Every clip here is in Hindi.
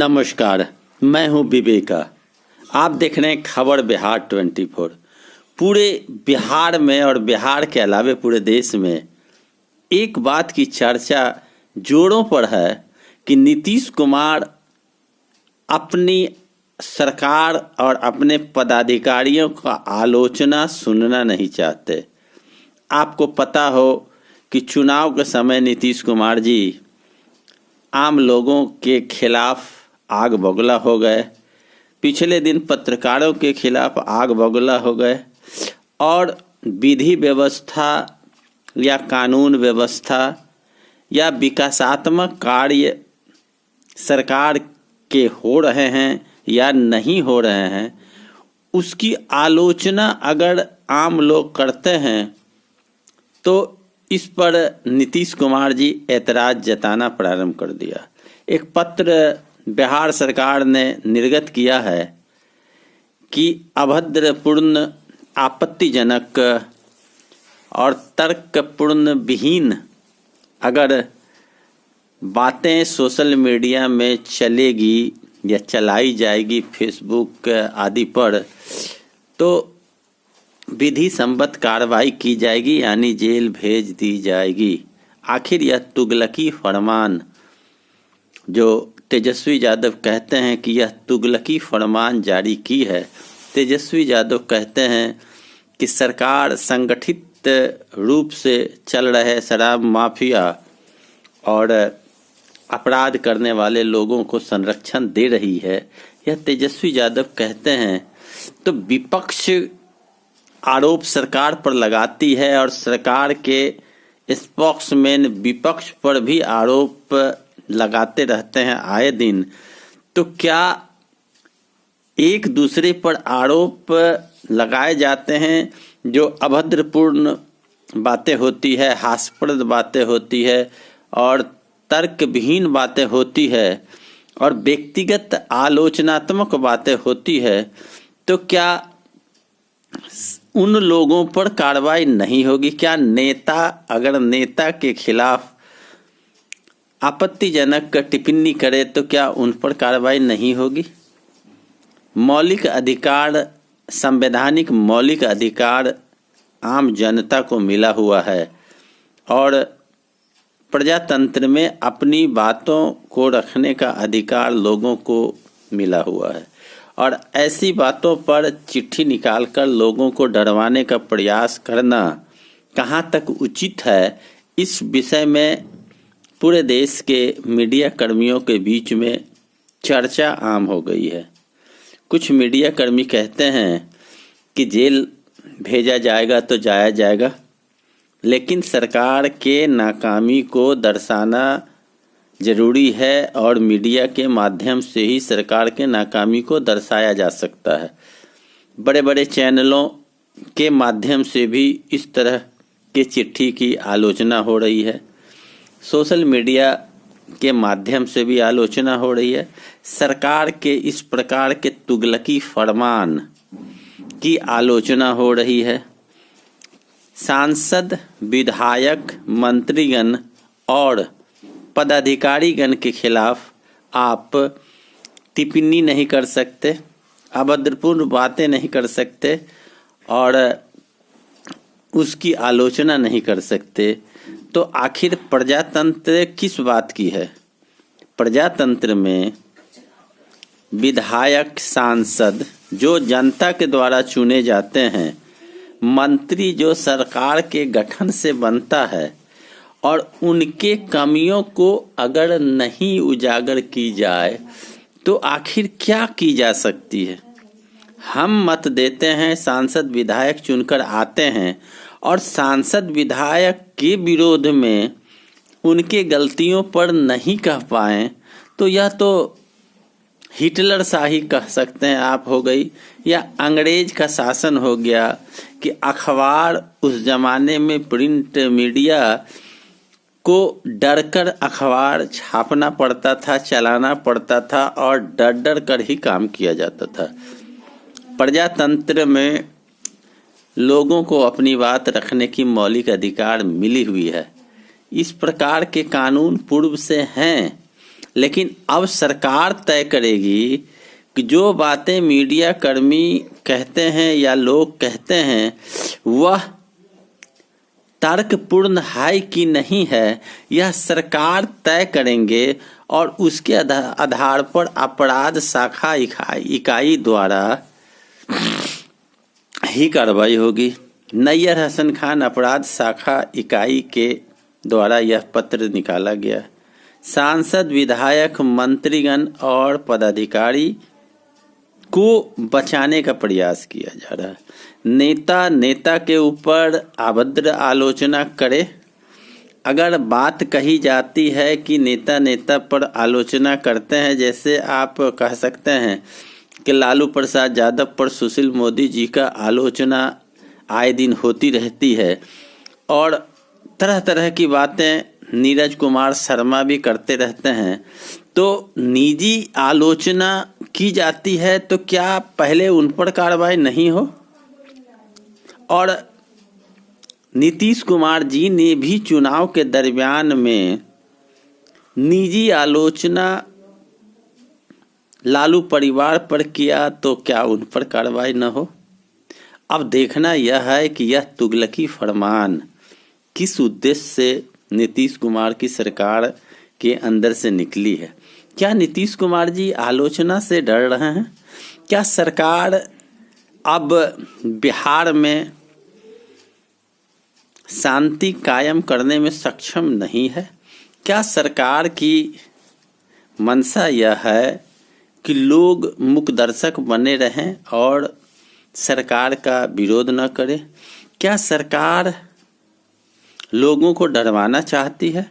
नमस्कार, मैं हूं विवेका। आप देख रहे हैं खबर बिहार 24। पूरे बिहार में और बिहार के अलावे पूरे देश में एक बात की चर्चा जोरों पर है कि नीतीश कुमार अपनी सरकार और अपने पदाधिकारियों का आलोचना सुनना नहीं चाहते। आपको पता हो कि चुनाव के समय नीतीश कुमार जी आम लोगों के खिलाफ आग बबूला हो गए। पिछले दिन पत्रकारों के खिलाफ आग बबूला हो गए और विधि व्यवस्था या कानून व्यवस्था या विकासात्मक कार्य सरकार के हो रहे हैं या नहीं हो रहे हैं, उसकी आलोचना अगर आम लोग करते हैं तो इस पर नीतीश कुमार जी ऐतराज़ जताना प्रारंभ कर दिया। एक पत्र बिहार सरकार ने निर्गत किया है कि अभद्रपूर्ण, आपत्तिजनक और तर्कपूर्ण विहीन अगर बातें सोशल मीडिया में चलेगी या चलाई जाएगी फेसबुक आदि पर, तो विधि संबद्ध कार्रवाई की जाएगी, यानी जेल भेज दी जाएगी। आखिर यह तुगलकी फरमान जो तेजस्वी यादव कहते हैं कि यह तुगलकी फरमान जारी की है। तेजस्वी यादव कहते हैं कि सरकार संगठित रूप से चल रहे शराब माफिया और अपराध करने वाले लोगों को संरक्षण दे रही है। यह तेजस्वी यादव कहते हैं तो विपक्ष आरोप सरकार पर लगाती है और सरकार के स्पोक्समैन विपक्ष पर भी आरोप लगाते रहते हैं आए दिन। तो क्या एक दूसरे पर आरोप लगाए जाते हैं जो अभद्रपूर्ण बातें होती है, हास्यास्पद बातें होती है और तर्कविहीन बातें होती है और व्यक्तिगत आलोचनात्मक बातें होती है, तो क्या उन लोगों पर कार्रवाई नहीं होगी? क्या अगर नेता के खिलाफ आपत्तिजनक टिप्पणी करे तो क्या उन पर कार्रवाई नहीं होगी? मौलिक अधिकार, संवैधानिक मौलिक अधिकार आम जनता को मिला हुआ है और प्रजातंत्र में अपनी बातों को रखने का अधिकार लोगों को मिला हुआ है और ऐसी बातों पर चिट्ठी निकालकर लोगों को डरवाने का प्रयास करना कहाँ तक उचित है, इस विषय में पूरे देश के मीडिया कर्मियों के बीच में चर्चा आम हो गई है। कुछ मीडिया कर्मी कहते हैं कि जेल भेजा जाएगा तो जाया जाएगा, लेकिन सरकार के नाकामी को दर्शाना जरूरी है और मीडिया के माध्यम से ही सरकार के नाकामी को दर्शाया जा सकता है। बड़े बड़े चैनलों के माध्यम से भी इस तरह के चिट्ठी की आलोचना हो रही है, सोशल मीडिया के माध्यम से भी आलोचना हो रही है। सरकार के इस प्रकार के तुगलकी फरमान की आलोचना हो रही है। सांसद, विधायक, मंत्रीगण और पदाधिकारीगण के खिलाफ आप टिप्पणी नहीं कर सकते, अभद्रपूर्ण बातें नहीं कर सकते और उसकी आलोचना नहीं कर सकते, तो आखिर प्रजातंत्र किस बात की है? प्रजातंत्र में विधायक, सांसद जो जनता के द्वारा चुने जाते हैं, मंत्री जो सरकार के गठन से बनता है और उनके कमियों को अगर नहीं उजागर की जाए तो आखिर क्या की जा सकती है? हम मत देते हैं, सांसद विधायक चुनकर आते हैं और सांसद विधायक के विरोध में उनके गलतियों पर नहीं कह पाए तो यह तो हिटलर शाही कह सकते हैं आप हो गई, या अंग्रेज का शासन हो गया कि अखबार उस जमाने में प्रिंट मीडिया को डरकर अखबार छापना पड़ता था, चलाना पड़ता था और डर डर कर ही काम किया जाता था। प्रजातंत्र में लोगों को अपनी बात रखने की मौलिक अधिकार मिली हुई है। इस प्रकार के कानून पूर्व से हैं लेकिन अब सरकार तय करेगी कि जो बातें मीडिया कर्मी कहते हैं या लोग कहते हैं वह तर्कपूर्ण है कि नहीं है, यह सरकार तय करेंगे और उसके आधार पर अपराध शाखा इकाई द्वारा ही कार्रवाई होगी। नैयर हसन खान अपराध शाखा इकाई के द्वारा यह पत्र निकाला गया। सांसद, विधायक, मंत्रीगण और पदाधिकारी को बचाने का प्रयास किया जा रहा है। नेता के ऊपर अभद्र आलोचना करे। अगर बात कही जाती है कि नेता पर आलोचना करते हैं, जैसे आप कह सकते हैं कि लालू प्रसाद यादव पर सुशील मोदी जी का आलोचना आए दिन होती रहती है और तरह तरह की बातें नीरज कुमार शर्मा भी करते रहते हैं, तो निजी आलोचना की जाती है तो क्या पहले उन पर कार्रवाई नहीं हो? और नीतीश कुमार जी ने भी चुनाव के दरमियान में निजी आलोचना लालू परिवार पर किया तो क्या उन पर कार्रवाई न हो? अब देखना यह है कि यह तुगलकी फरमान किस उद्देश्य से नीतीश कुमार की सरकार के अंदर से निकली है। क्या नीतीश कुमार जी आलोचना से डर रहे हैं? क्या सरकार अब बिहार में शांति कायम करने में सक्षम नहीं है? क्या सरकार की मंशा यह है कि लोग मूक दर्शक बने रहें और सरकार का विरोध न करें? क्या सरकार लोगों को डरवाना चाहती है?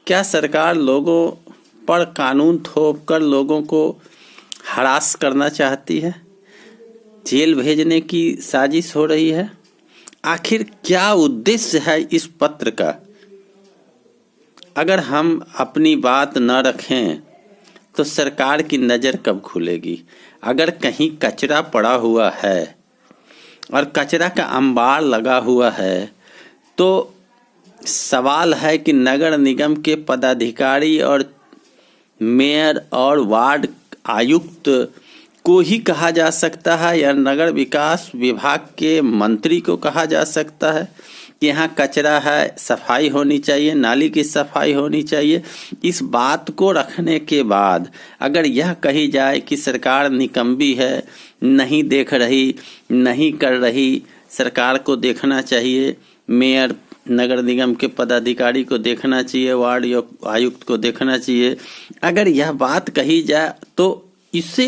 क्या सरकार लोगों पर कानून थोपकर लोगों को हरास करना चाहती है? जेल भेजने की साजिश हो रही है? आखिर क्या उद्देश्य है इस पत्र का? अगर हम अपनी बात न रखें तो सरकार की नज़र कब खुलेगी? अगर कहीं कचरा पड़ा हुआ है और कचरा का अंबार लगा हुआ है तो सवाल है कि नगर निगम के पदाधिकारी और मेयर और वार्ड आयुक्त को ही कहा जा सकता है या नगर विकास विभाग के मंत्री को कहा जा सकता है कि यहाँ कचरा है, सफाई होनी चाहिए, नाली की सफाई होनी चाहिए? इस बात को रखने के बाद अगर यह कही जाए कि सरकार निकम्मी है, नहीं देख रही, नहीं कर रही, सरकार को देखना चाहिए, मेयर नगर निगम के पदाधिकारी को देखना चाहिए, वार्ड आयुक्त को देखना चाहिए, अगर यह बात कही जाए तो इससे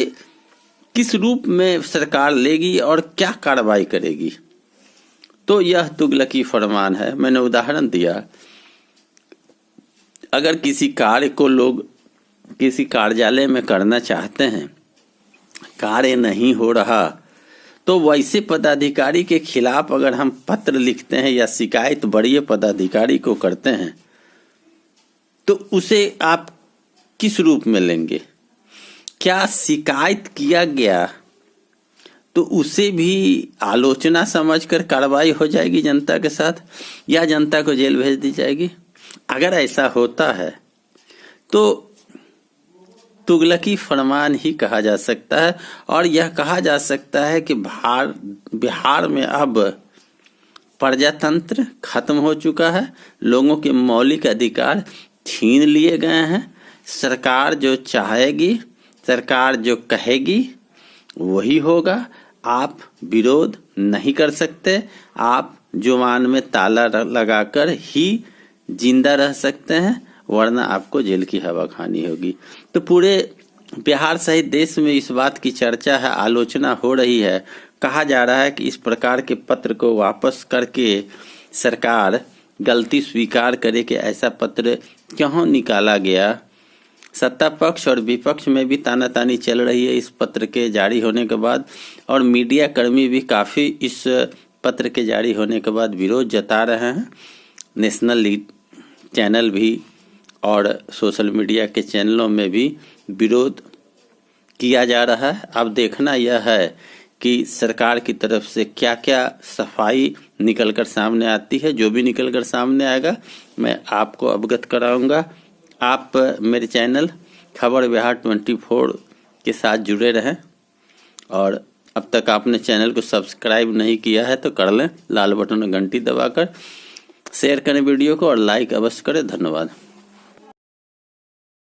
किस रूप में सरकार लेगी और क्या कार्रवाई करेगी? तो यह तुगलकी फरमान है। मैंने उदाहरण दिया, अगर किसी कार्य को लोग किसी कार्यालय में करना चाहते हैं, कार्य नहीं हो रहा, तो वैसे पदाधिकारी के खिलाफ अगर हम पत्र लिखते हैं या शिकायत बड़े पदाधिकारी को करते हैं तो उसे आप किस रूप में लेंगे? क्या शिकायत किया गया तो उसे भी आलोचना समझकर कार्रवाई हो जाएगी जनता के साथ, या जनता को जेल भेज दी जाएगी? अगर ऐसा होता है तो तुगलकी फरमान ही कहा जा सकता है। और यह कहा जा सकता है कि बिहार में अब प्रजातंत्र खत्म हो चुका है, लोगों के मौलिक अधिकार छीन लिए गए हैं। सरकार जो चाहेगी, सरकार जो कहेगी वही होगा। आप विरोध नहीं कर सकते, आप जुबान में ताला लगाकर ही जिंदा रह सकते हैं, वरना आपको जेल की हवा खानी होगी। तो पूरे बिहार सहित देश में इस बात की चर्चा है, आलोचना हो रही है। कहा जा रहा है कि इस प्रकार के पत्र को वापस करके सरकार गलती स्वीकार करे कि ऐसा पत्र क्यों निकाला गया। सत्ता पक्ष और विपक्ष में भी तानातानी चल रही है इस पत्र के जारी होने के बाद, और मीडिया कर्मी भी काफ़ी इस पत्र के जारी होने के बाद विरोध जता रहे हैं। नेशनल चैनल भी और सोशल मीडिया के चैनलों में भी विरोध किया जा रहा है। अब देखना यह है कि सरकार की तरफ से क्या क्या सफाई निकलकर सामने आती है। जो भी निकलकर सामने आएगा मैं आपको अवगत कराऊंगा। आप मेरे चैनल खबर बिहार 24 के साथ जुड़े रहें। और अब तक आपने चैनल को सब्सक्राइब नहीं किया है तो कर लें, लाल बटन में घंटी दबाकर शेयर करें वीडियो को और लाइक अवश्य करें। धन्यवाद।